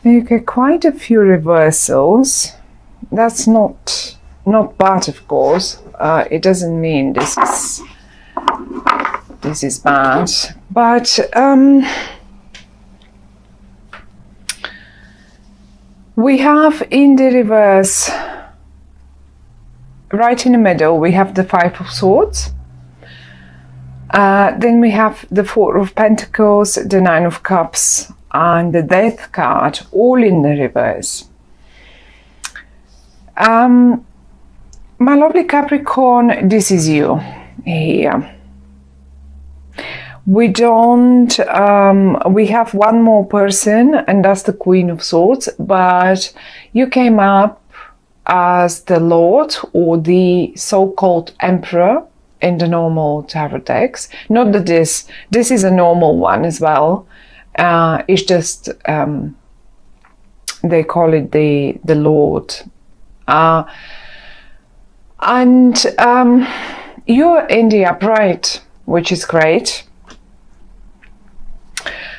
You get quite a few reversals. That's not bad, of course. It doesn't mean this is bad, but we have in the reverse, right in the middle, we have the Five of Swords. Then we have the Four of Pentacles, the Nine of Cups, and the Death card, all in the reverse. My lovely Capricorn, this is you here. We have one more person, and that's the Queen of Swords, but you came up as the Lord or the so-called Emperor in the normal tarot decks. Not that this is a normal one as well. It's just they call it the Lord. And you're in the upright, which is great.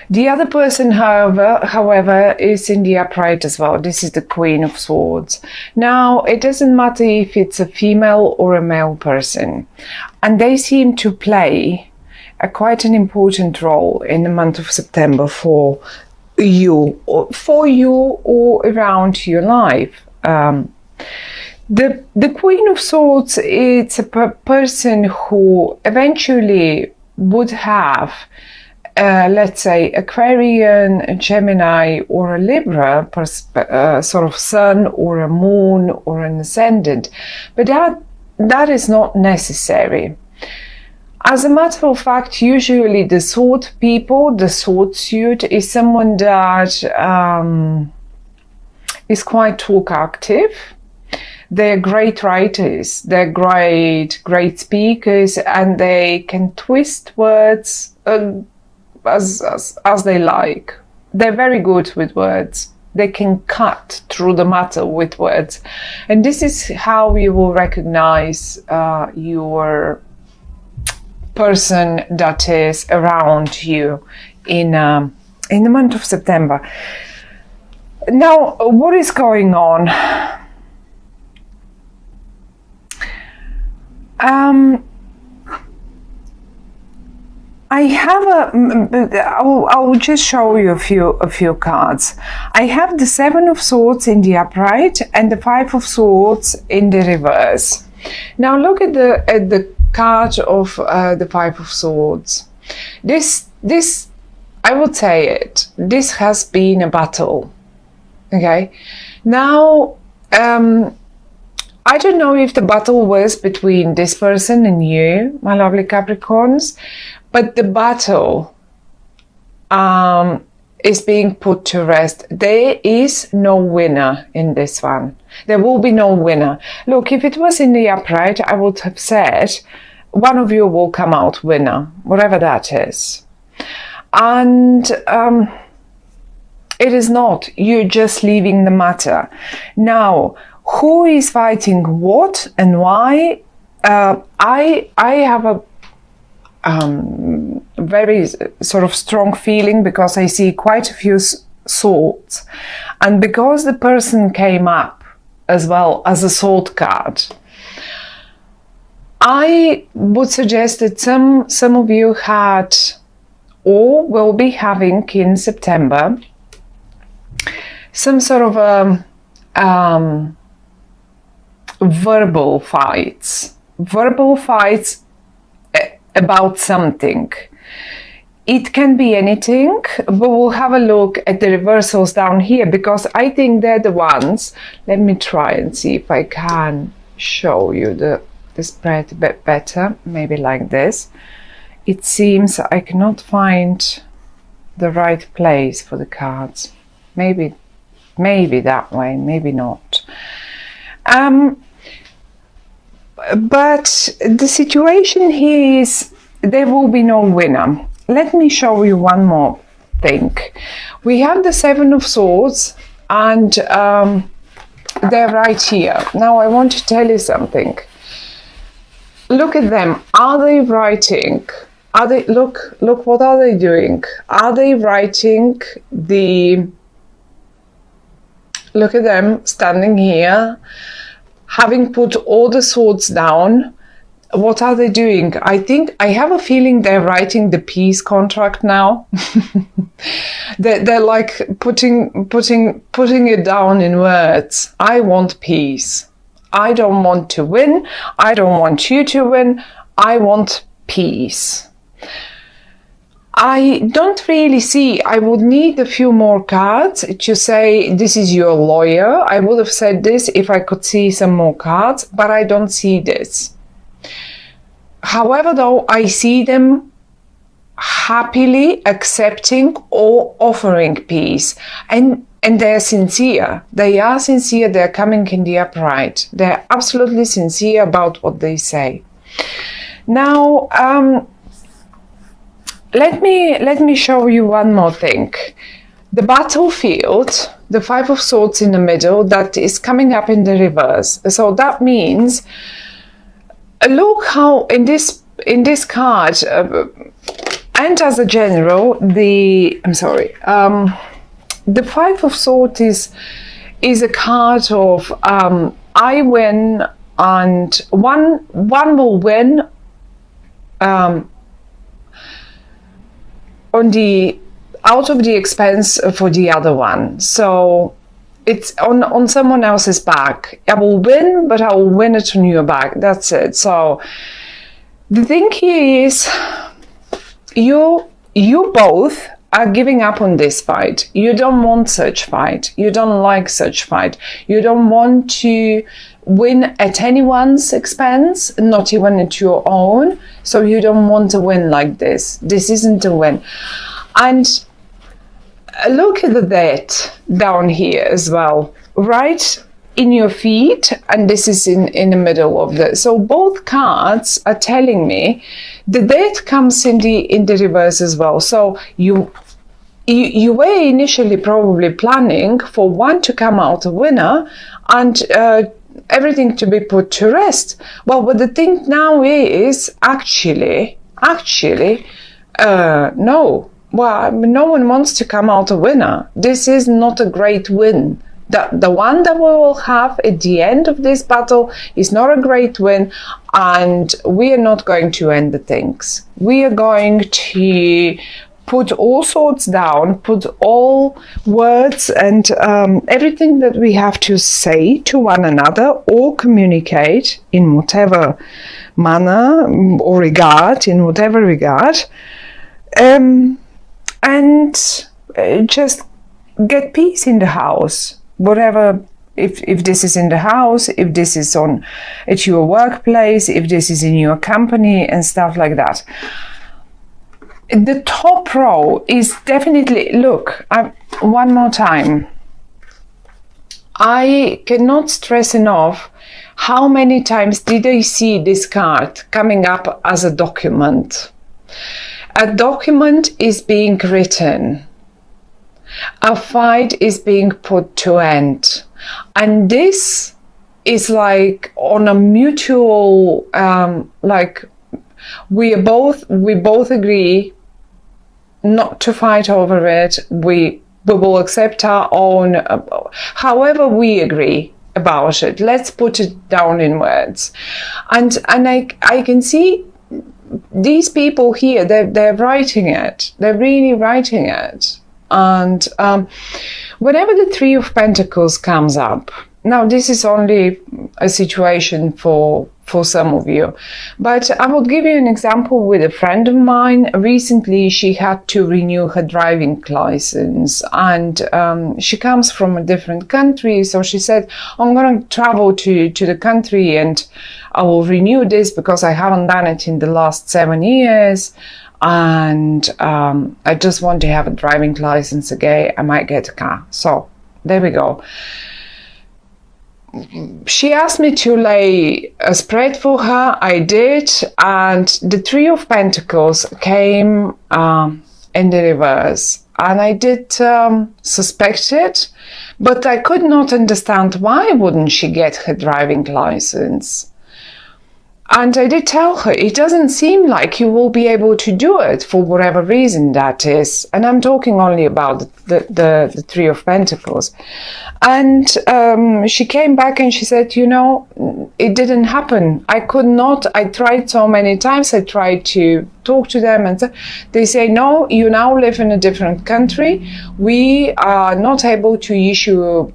The other person, however, is in the upright as well. This is the Queen of Swords. Now, it doesn't matter if it's a female or a male person, and they seem to play quite an important role in the month of September for you or around your life. The Queen of Swords, it's a person who eventually would have let's say Aquarian, a Gemini or a Libra sort of sun or a moon or an ascendant, but that is not necessary. As a matter of fact, usually the sword people, the sword suit, is someone that is quite talk active. They're great writers, they're great speakers, and they can twist words as they like. They're very good with words. They can cut through the matter with words, and this is how you will recognize your person that is around you in the month of September. Now, what is going on? I have I'll just show you a few cards. I have the Seven of Swords in the upright and the Five of Swords in the reverse. Now look at the card of the Five of Swords. This I would say it. This has been a battle. Okay. Now I don't know if the battle was between this person and you, my lovely Capricorns, but the battle is being put to rest. There is no winner in this one. There will be no winner. Look, if it was in the upright, I would have said one of you will come out winner, whatever that is. And it is not. You're just leaving the matter. Now, who is fighting what and why? I have a very sort of strong feeling because I see quite a few swords, and because the person came up as well as a sword card, I would suggest that some of you had or will be having in September some sort of verbal fights about something. It can be anything, but we'll have a look at the reversals down here because I think they're the ones. Let me try and see if I can show you the spread a bit better, maybe like this. It seems I cannot find the right place for the cards. Maybe that way, maybe not. But the situation here is there will be no winner. Let me show you one more thing. We have the Seven of Swords and they're right here. Now I want to tell you something. Look at them. Are they writing? Are they look what are they doing? Are they writing the look at them standing here, having put all the swords down. What are they doing? I have a feeling they're writing the peace contract now. they're like putting it down in words. I want peace. I don't want to win. I don't want you to win. I want peace. I don't really see, I would need a few more cards to say this is your lawyer. I would have said this if I could see some more cards, but I don't see this. However, though, I see them happily accepting or offering peace. And they're sincere. They are sincere. They're coming in the upright. They're absolutely sincere about what they say. Now, let me show you one more thing. The battlefield, the Five of Swords in the middle, that is coming up in the reverse. So that means, look how in this card, and as a general, the Five of Swords is a card of I win and one will win out of the expense for the other one. So it's on someone else's back. I will win, but I will win it on your back. That's it. So the thing here is you both are giving up on this fight. You don't want such fight. You don't like such fight. You don't want to win at anyone's expense, not even at your own. So you don't want to win like this. This isn't a win. And look at that down here as well, right in your feet, and this is in the middle of the. So both cards are telling me that comes in the reverse as well. So you were initially probably planning for one to come out a winner and everything to be put to rest. Well, but the thing now is actually no. Well, no one wants to come out a winner. This is not a great win. The one that we will have at the end of this battle is not a great win, and we are not going to end the things. We are going to put all swords down, put all words and everything that we have to say to one another or communicate in whatever manner or regard, in whatever regard, and just get peace in the house. Whatever, if this is in the house, if this is at your workplace, if this is in your company and stuff like that. The top row is definitely, look, one more time. I cannot stress enough how many times did I see this card coming up as a document. A document is being written. A fight is being put to end. And this is like on a mutual, like we both agree not to fight over it. We will accept our own, however we agree about it. Let's put it down in words. And I can see these people here, they're writing it. They're really writing it. And whenever the Three of Pentacles comes up, now this is only a situation for some of you, but I will give you an example with a friend of mine. Recently she had to renew her driving license, and she comes from a different country, so she said, I'm going to travel to the country and I will renew this because I haven't done it in the last 7 years. And I just want to have a driving license again. I might get a car. So there we go. She asked me to lay a spread for her. I did, and the Three of Pentacles came in the reverse, and I did suspect it, but I could not understand why wouldn't she get her driving license. And I did tell her, it doesn't seem like you will be able to do it for whatever reason that is. And I'm talking only about the Three of Pentacles. And she came back and she said, you know, it didn't happen. I could not. I tried so many times. I tried to talk to them, and they say, no, you now live in a different country. We are not able to issue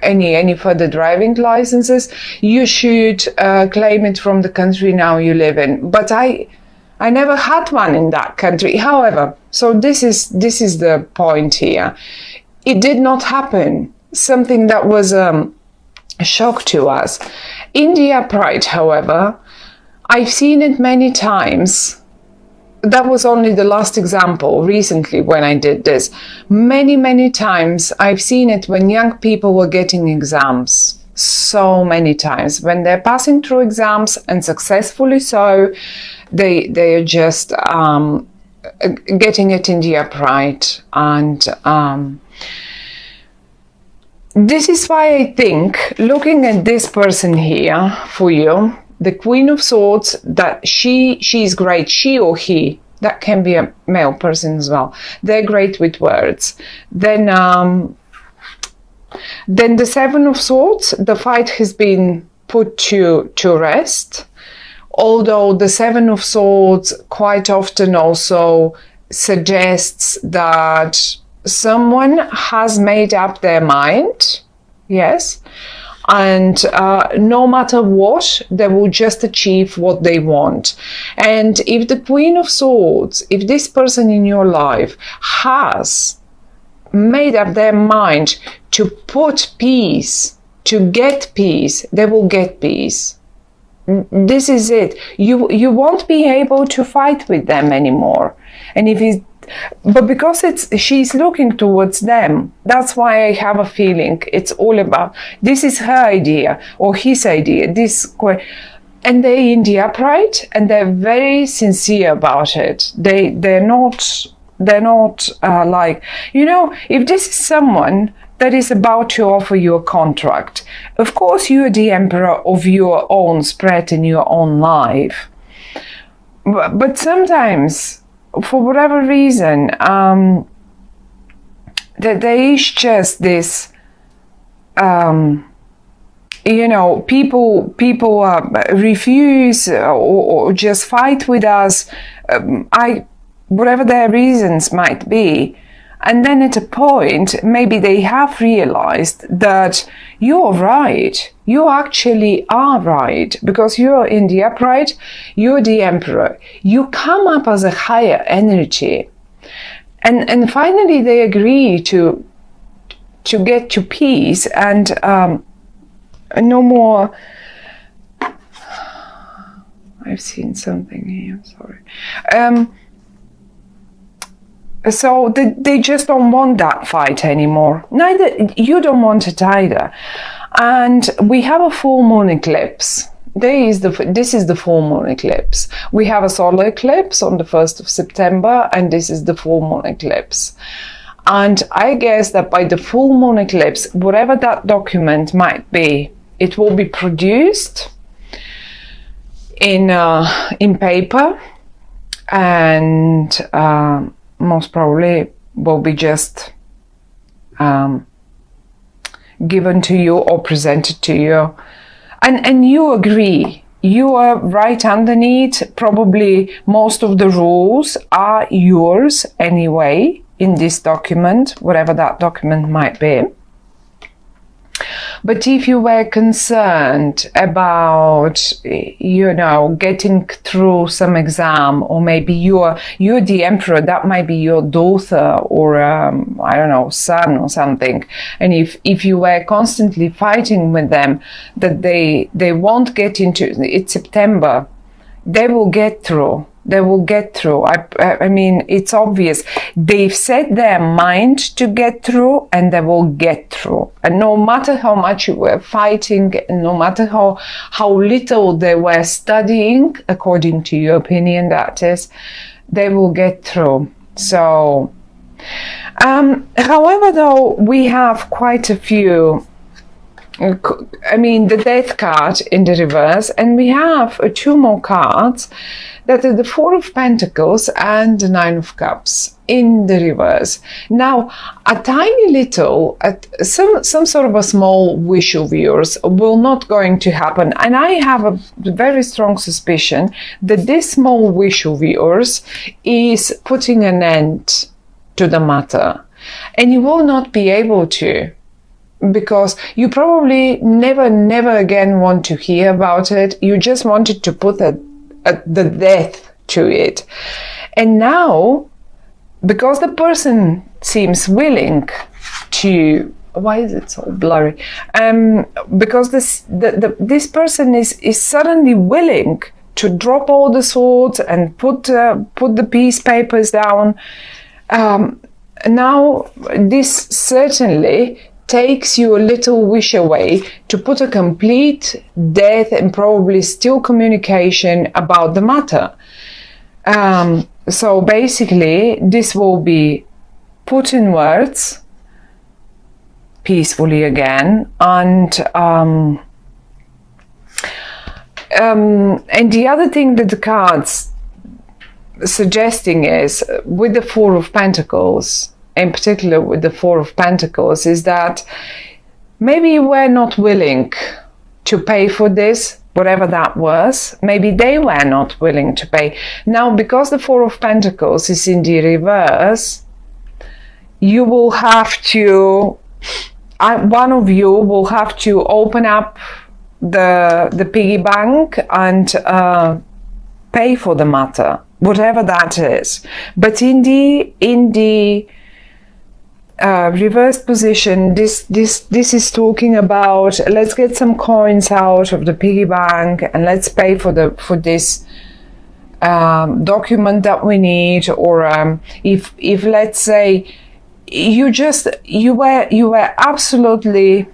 any further driving licenses. You should claim it from the country now you live in. But I never had one in that country. However, so this is the point here. It did not happen. Something that was a shock to us. In the upright, however, I've seen it many times. That was only the last example recently when I did this. Many times I've seen it when young people were getting exams. So many times when they're passing through exams, and successfully so, they are just getting it in the upright. And this is why I think, looking at this person here for you, the Queen of Swords, that she's great, she or he, that can be a male person as well. They're great with words. Then the Seven of Swords, the fight has been put to rest. Although the Seven of Swords quite often also suggests that someone has made up their mind, yes, and no matter what, they will just achieve what they want. And if the Queen of Swords, if this person in your life has made up their mind to put peace, to get peace, they will get peace. This is it. You won't be able to fight with them anymore. And if it's but because she's looking towards them, that's why I have a feeling it's all about, this is her idea or his idea, and they're in the upright and they're very sincere about it. They're not like, you know, if this is someone that is about to offer you a contract, of course you're the emperor of your own spread in your own life, but sometimes, for whatever reason, that there is just this, you know, people refuse or just fight with us, whatever their reasons might be. And then at a point, maybe they have realized that you're right. You actually are right, because you're in the upright, you're the emperor. You come up as a higher energy. And finally they agree to get to peace and no more. I've seen something here, sorry. So they just don't want that fight anymore. Neither you don't want it either. And we have a full moon eclipse. This is the full moon eclipse. We have a solar eclipse on the 1st of September, and this is the full moon eclipse. And I guess that by the full moon eclipse, whatever that document might be, it will be produced in paper, and most probably will be just given to you or presented to you, and you agree. You are right underneath. Probably most of the rules are yours anyway in this document, whatever that document might be. But if you were concerned about, you know, getting through some exam, or maybe you're the emperor, that might be your daughter or I don't know, son or something, and if you were constantly fighting with them that they won't get into, it's September, they will get through. They will get through. I mean, it's obvious. They've set their mind to get through, and they will get through. And no matter how much you were fighting, no matter how little they were studying, according to your opinion, that is, they will get through. So, however, though, we have quite a few I mean, the death card in the reverse, and we have two more cards that are the Four of Pentacles and the Nine of Cups in the reverse. Now, a tiny little, some sort of a small wish of yours will not going to happen, and I have a very strong suspicion that this small wish of yours is putting an end to the matter, and you will not be able to, because you probably never again want to hear about it. You just wanted to put the death to it. And now, because the person seems willing to, why is it so blurry? Because this person is suddenly willing to drop all the swords and put the peace papers down. Now, this certainly takes you a little wish away to put a complete death and probably still communication about the matter. So basically, this will be put in words peacefully again, and the other thing that the cards suggesting is, with the Four of Pentacles, in particular with the Four of Pentacles, is that maybe you were not willing to pay for this, whatever that was. Maybe they were not willing to pay. Now, because the Four of Pentacles is in the reverse, you will have to, one of you will have to open up the piggy bank and pay for the matter, whatever that is. But in the reverse position, this is talking about, let's get some coins out of the piggy bank and let's pay for this document that we need, or if let's say you were absolutely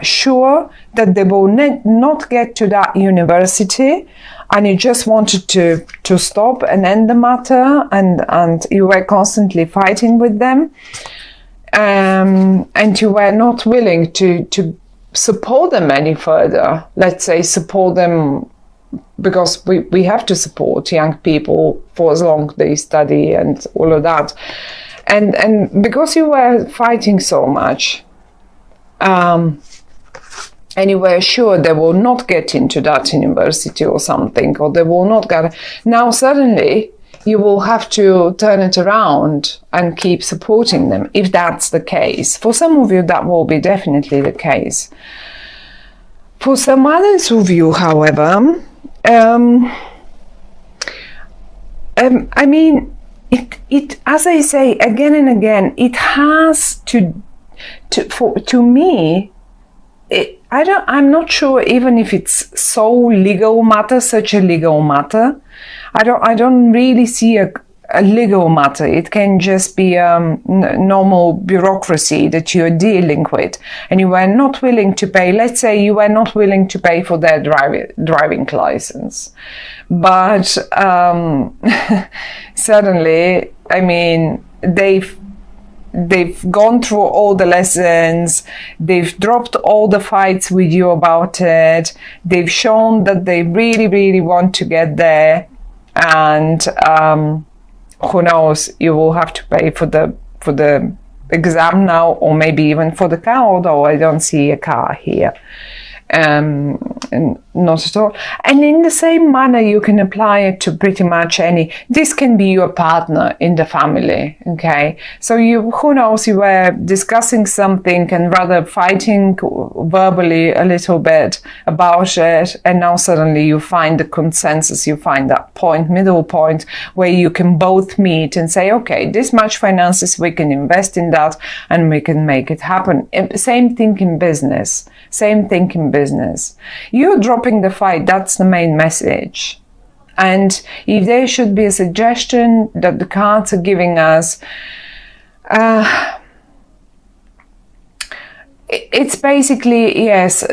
sure that they will not get to that university, and you just wanted to stop and end the matter, and you were constantly fighting with them, and you were not willing to support them any further. Let's say support them, because we have to support young people for as long as they study and all of that, and because you were fighting so much, and you were sure they will not get into that university or something, or they will not get. Now suddenly you will have to turn it around and keep supporting them, if that's the case. For some of you, that will be definitely the case. For some others of you, however, I mean, it as I say again and again, it has to me. I'm not sure even if it's so legal matter, such a legal matter. I don't really see a legal matter. It can just be normal bureaucracy that you're dealing with, and you were not willing to pay. Let's say you were not willing to pay for their driving license, but suddenly, I mean, they've gone through all the lessons, they've dropped all the fights with you about it, they've shown that they really want to get there, and who knows, you will have to pay for the exam now, or maybe even for the car, although I don't see a car here. And not at all. And in the same manner, you can apply it to pretty much any. This can be your partner in the family, okay? So who knows, you were discussing something and rather fighting verbally a little bit about it, and now suddenly you find the consensus, you find that middle point where you can both meet and say, okay, this much finances, we can invest in that and we can make it happen. Same thing in business. Same thing in business. You're dropping the fight. That's the main message. And if there should be a suggestion that the cards are giving us, it's basically, yes,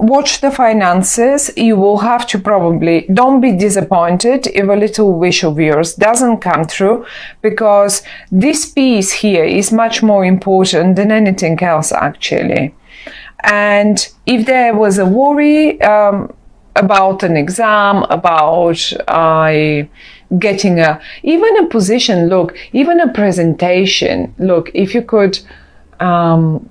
watch the finances. You will have to probably, don't be disappointed if a little wish of yours doesn't come true, because this piece here is much more important than anything else actually. And if there was a worry about an exam, about getting even a position, look, even a presentation, look, if you could, I'm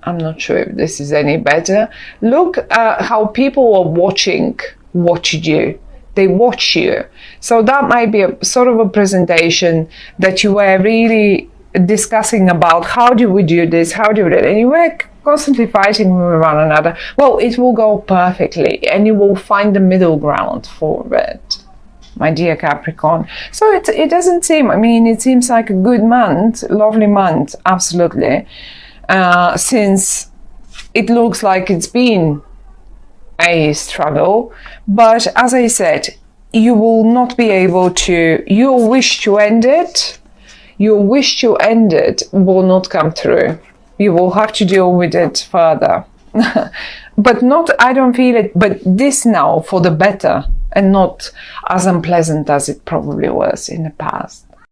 not sure if this is any better. Look how people are watching what you do. They watch you. So that might be a sort of a presentation that you were really discussing about, how do we do this, how do we do it, and you were constantly fighting with one another. Well, it will go perfectly and you will find the middle ground for it, my dear Capricorn. So it doesn't seem, I mean, it seems like a good month, lovely month, absolutely. Since it looks like it's been a struggle, but as I said, you will not be able to, your wish to end it will not come through. You will have to deal with it further. But not, I don't feel it, but this now for the better and not as unpleasant as it probably was in the past.